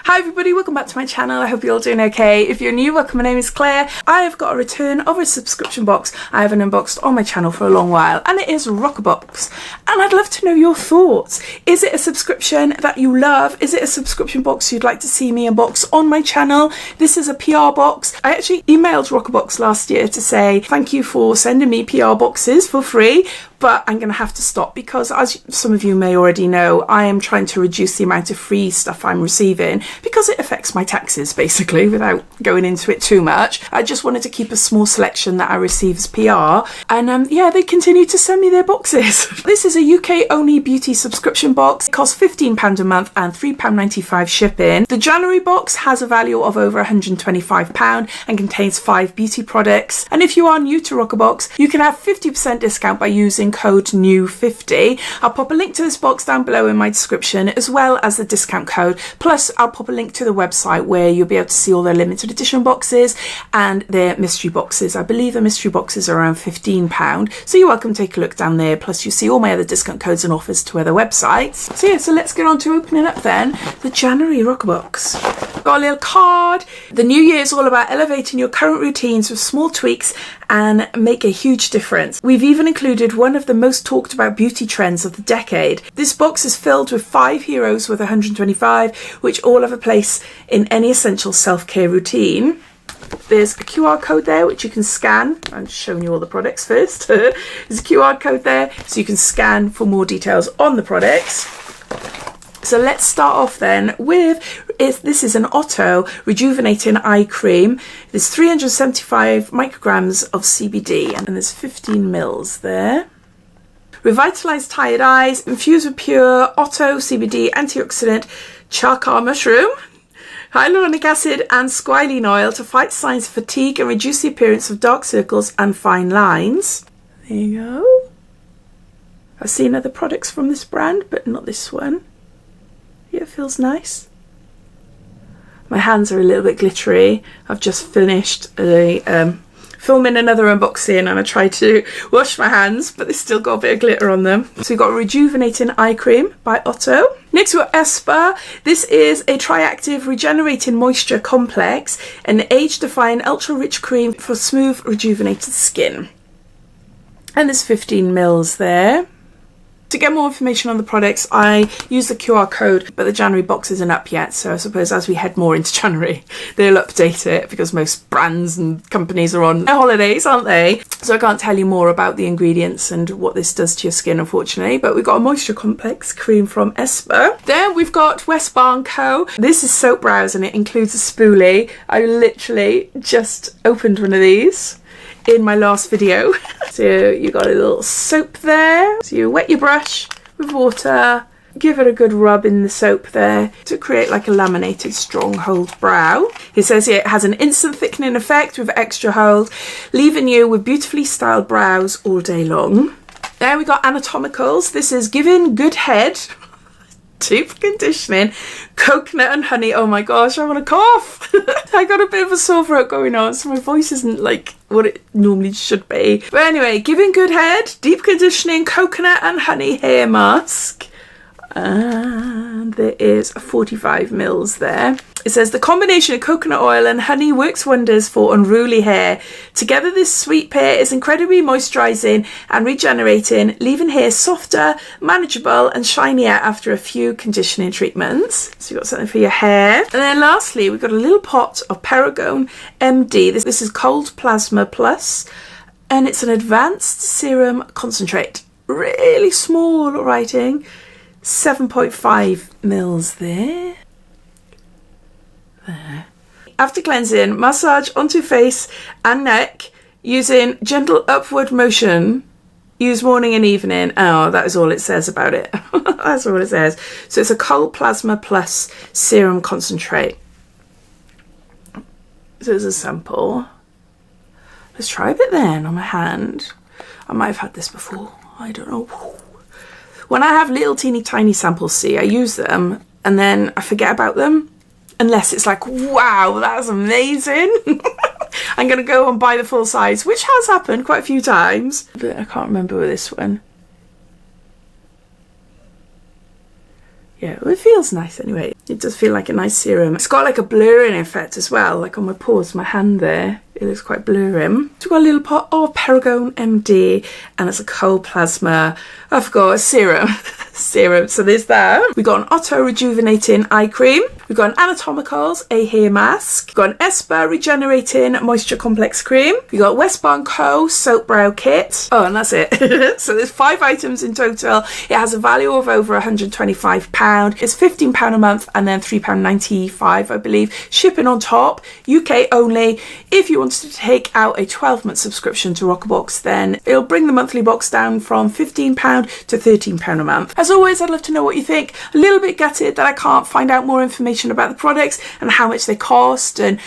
Hi everybody, welcome back to my channel. I hope you're all doing okay. If you're new, welcome. My name is Claire. I have got a return of a subscription box I haven't unboxed on my channel for a long while, and it is Roccabox. And I'd love to know your thoughts. Is it a subscription that you love? Is it a subscription box you'd like to see me unbox on my channel? This is a PR box. I actually emailed Roccabox last year to say thank you for sending me PR boxes for free, but I'm going to have to stop because, as some of you may already know, I am trying to reduce the amount of free stuff I'm receiving because it affects my taxes, basically, without going into it too much. I just wanted to keep a small selection that I receive as PR, and yeah, they continue to send me their boxes. This is a UK only beauty subscription box. It costs £15 a month and £3.95 shipping. The January box has a value of over £125 and contains 5 beauty products. And if you are new to Roccabox, you can have 50% discount by using code NEW50. I'll pop a link to this box down below in my description, as well as the discount code. Plus I'll pop a link to the website where you'll be able to see all their limited edition boxes and their mystery boxes. I believe the mystery boxes are around £15, so you're welcome to take a look down there. Plus you see all my other discount codes and offers to other websites. So yeah, so let's get on to opening up then the January Roccabox. Got a little card. The new year is all about elevating your current routines with small tweaks and make a huge difference. We've even included one of the most talked about beauty trends of the decade. This box is filled with 5 heroes worth 125, which all have a place in any essential self-care routine. There's a QR code there which you can scan. I'm just showing you all the products first. There's a QR code there so you can scan for more details on the products. So let's start off then with, this is an Otto Rejuvenating Eye Cream. There's 375 micrograms of CBD and there's 15 mils there. Revitalised tired eyes, infused with pure Otto CBD antioxidant charcoal mushroom, hyaluronic acid and squalene oil to fight signs of fatigue and reduce the appearance of dark circles and fine lines. There you go. I've seen other products from this brand, but not this one. Yeah, it feels nice. My hands are a little bit glittery. I've just finished filming another unboxing and I tried to wash my hands, but they still got a bit of glitter on them. So we've got a Rejuvenating Eye Cream by Otto. Next we've got Esper. This is a Triactive Regenerating Moisture Complex, an age-defying ultra-rich cream for smooth, rejuvenated skin. And there's 15 mils there. To get more information on the products, I use the QR code, but the January box isn't up yet, so I suppose as we head more into January, they'll update it because most brands and companies are on their holidays, aren't they? So I can't tell you more about the ingredients and what this does to your skin, unfortunately, but we've got a moisture complex cream from Esper. Then we've got West Bar & Co. This is soap brows and it includes a spoolie. I literally just opened one of these in my last video. So you got a little soap there. So you wet your brush with water, give it a good rub in the soap there to create like a laminated strong hold brow. It says here it has an instant thickening effect with extra hold, leaving you with beautifully styled brows all day long. Then we got Anatomicals. This is Giving Good Head Deep Conditioning Coconut and Honey. Oh my gosh, I want to cough. I got a bit of a sore throat going on, so my voice isn't like what it normally should be. But anyway, Giving Good Head Deep Conditioning Coconut and Honey Hair Mask. And there is 45 mils there. It says the combination of coconut oil and honey works wonders for unruly hair. Together this sweet pair is incredibly moisturising and regenerating, leaving hair softer, manageable and shinier after a few conditioning treatments. So you've got something for your hair. And then lastly, we've got a little pot of Paragon MD. This is Cold Plasma Plus and it's an advanced serum concentrate. Really small writing. 7.5 mils there. After cleansing, massage onto face and neck using gentle upward motion. Use morning and evening. Oh, that is all it says about it. That's all it says. So it's a Cold Plasma Plus Serum Concentrate. So there's a sample. Let's try a bit then on my hand. I might have had this before. I don't know. When I have little teeny tiny samples, see, I use them and then I forget about them. Unless it's like, wow, that's amazing. I'm going to go and buy the full size, which has happened quite a few times. But I can't remember with this one. Yeah, well, it feels nice anyway. It does feel like a nice serum. It's got like a blurring effect as well, like on my paws, my hand there. It looks quite blurring. So we've got a little pot of Paragon MD, and it's a cold plasma. I forgot, a serum. Serum, so there's that. We've got an Auto Rejuvenating Eye Cream. We've got an Anatomicals, a hair mask. We've got an Esper Regenerating Moisture Complex Cream. We've got Westbourne Co. Soap Brow Kit. Oh, and that's it. So there's 5 items in total. It has a value of over £125. It's £15 a month and then £3.95, I believe. Shipping on top, UK only. If you wanted to take out a 12-month subscription to Roccabox, then it'll bring the monthly box down from £15 to £13 a month. As always, I'd love to know what you think. A little bit gutted that I can't find out more information about the products and how much they cost and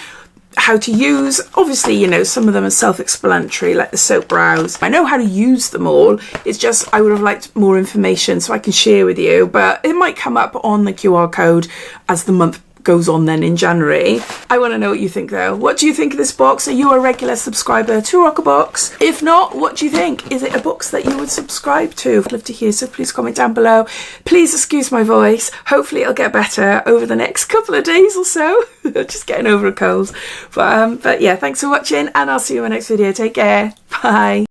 how to use. Obviously, you know, some of them are self-explanatory, like the soap brows. I know how to use them all. It's just I would have liked more information so I can share with you, but it might come up on the QR code as the month goes on then in January. I want to know what you think though. What do you think of this box? Are you a regular subscriber to Roccabox? If not, what do you think? Is it a box that you would subscribe to? I'd love to hear, so please comment down below. Please excuse my voice. Hopefully it'll get better over the next couple of days or so. Just getting over a cold. But yeah, thanks for watching and I'll see you in my next video. Take care. Bye.